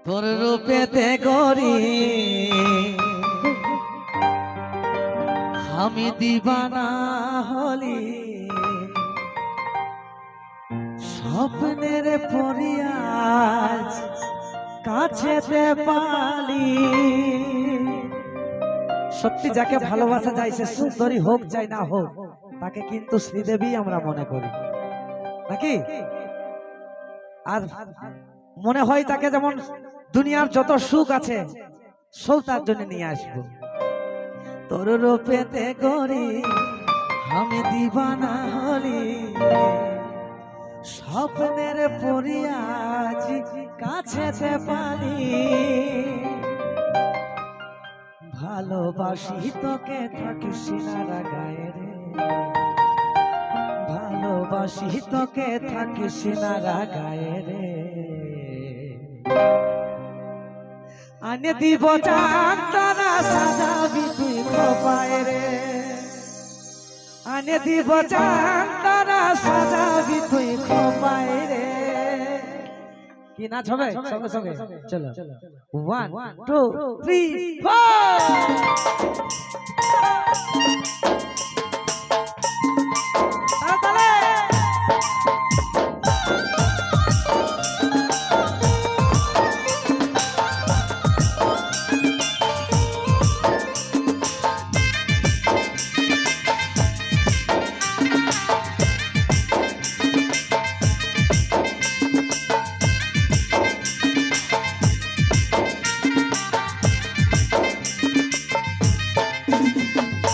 তোর রূপেতে গরি আমি দিবানা হলি স্বপ্নের পরিয়াজ কাছেতে পালি। সত্যি যাকে ভালোবাসা যায় সে সুন্দরী হোক চাই না হোক তাকে কিন্তু শ্রীদেবী আমরা মনে করি নাকি। আর মনে হয় তাকে যেমন দুনিয়ার যত সুখ আছে সব তার জন্য নিয়ে আসবো। তোর রূপেতে গরি আমি দিবানা হলি স্বপ্নের পরিয়াজ কাছেতে পালি। ভালোবাসি তোকে থাকিস না গায়ে রে, ভালোবাসি তোকে থাকিস না গায়ে রে। আনে দিব জান তারা সাজাবি তুই খোপায় রে, আনে দিব জান তারা সাজাবি তুই খোপায় রে। কি নাচ হবে সঙ্গে সঙ্গে চলো 1 2 3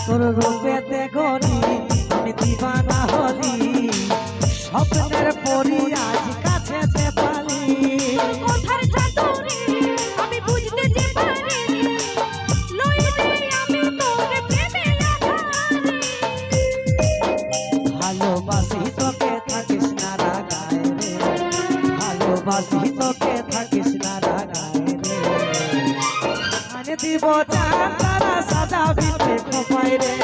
তোর রূপেতে গরি আমি দিবানা হলি স্বপ্নের পরিয়াজ কাছেতে পালি। কথার চাতুরি আমি বুঝতে যে পারি লইলে আমি তোর প্রেমে আধারি। ভালোবাসি তোকে থাকিস না গায়ে রে, ভালোবাসি তোকে থাকিস না গায়ে রে। আনে দিব জান তারা সাজাবি তুই খোপায় রে,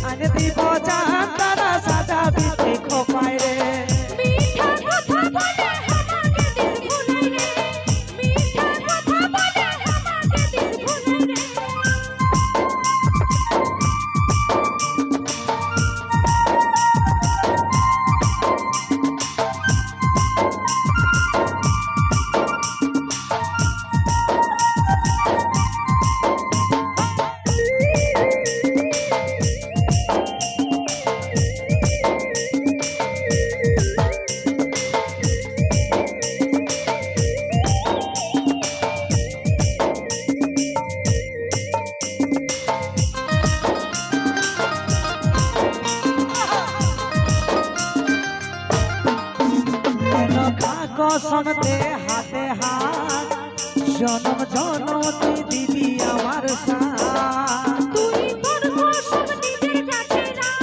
আনে দিব জান তারা সাজাবি তুই খোপায় রে। মিঠা কথা বলে আমাকে দিস ভুলাই রে, মিঠা কথা বলে আমাকে দিস ভুলাই রে। কসম দে হাতে হাত জনম জনম তুই দিবি আমার সাথ। তুই তোর কসম নিজের কাছে রাখ,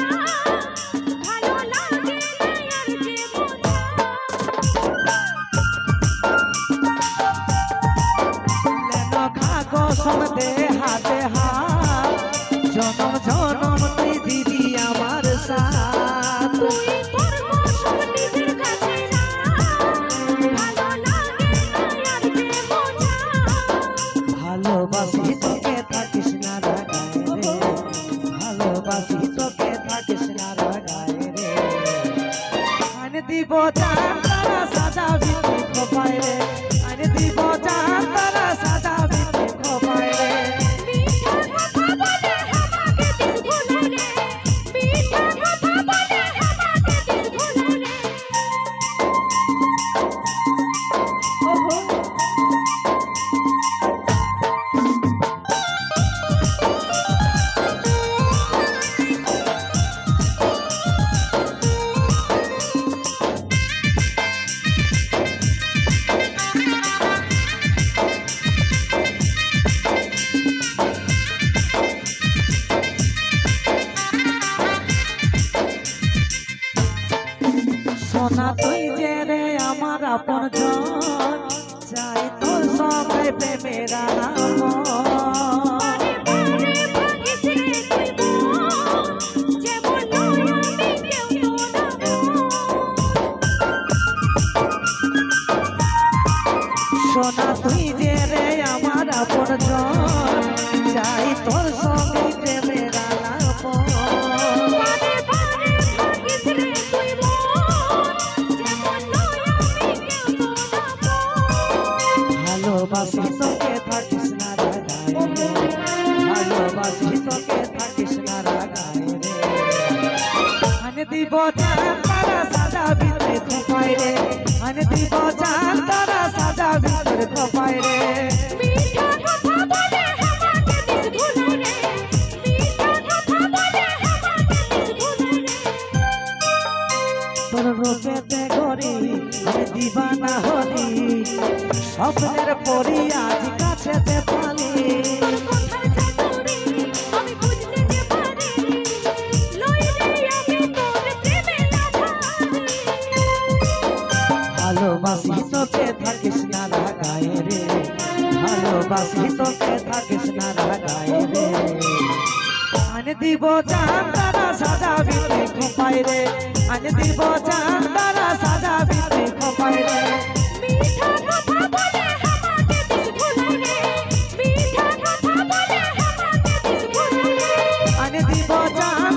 ভালো লাগে না আর যে বোঝা। কসম দে হাতে হাত জনম জনম তুই দিবি আমার সাথ। তুই তোর কসম নিজের কাছে রাখ, ভালো লাগে না আর যে বোঝা। ভালোবাসি তোকে থাকিস না গায়ে রে, ভালোবাসি তোকে থাকিস না গায়ে রে। আনে দিব জান তারা সাজাবি তুই খোপায় রে, আনে দিব জান তারা সাজাবি তুই খোপায় রে। মিঠা কথা বলে আমাকে দিস ভুলাই রে, মিঠা কথা বলে আমাকে দিস ভুলাই রে। সোনা তুই যে রে আমার আপন জন, চাই তোর সঙ্গে প্রেমের নাম। বারে বারে ভাগিস রে তুই মন, যেমন নয় আমি কেউ তো না মন। সোনা তুই যে রে তোর সঙ্গে প্রেমের আলাপন। বারে বারে থাকিস রে তুই মন, যেমন নয় আমি কেমন আপন। ভালোবাসি তোকে থাকিস না রাগায় রে, ভালোবাসি তোকে থাকিস না রাগায় রে। আনে দিব জান তারা সাজা ভিতরে খোপায় রে, আনে দিব জান তারা সাজা ভিতরে খোপায় রে। মিঠা কথা বলে আমাকে দিস ভুলাই রে, মিঠা কথা বলে আমাকে দিস ভুলাই রে। তোর রূপেতে গরি আমি দিবানা হলি, স্বপ্নের পরি আজ কাছেতে পালি। কথার চাতুরি আমি বুঝতে যে পারি, লই রে আমি তোর প্রেমে লাভারি। ভালোবাসি তোকে থাকিস না রাগায় রে, ভালোবাসি তোকে থাকিস না রাগায় রে। আনে দিব জান তারা সাজা ভিতরে খোপায় রে, আনে দিব জান তারা সাজা ভিতরে খোপায় রে। মিঠা কথা বলে আমাকে দিস ভুলাই রে, মিঠা কথা বলে আমাকে দিস ভুলাই রে। আনে দিব জান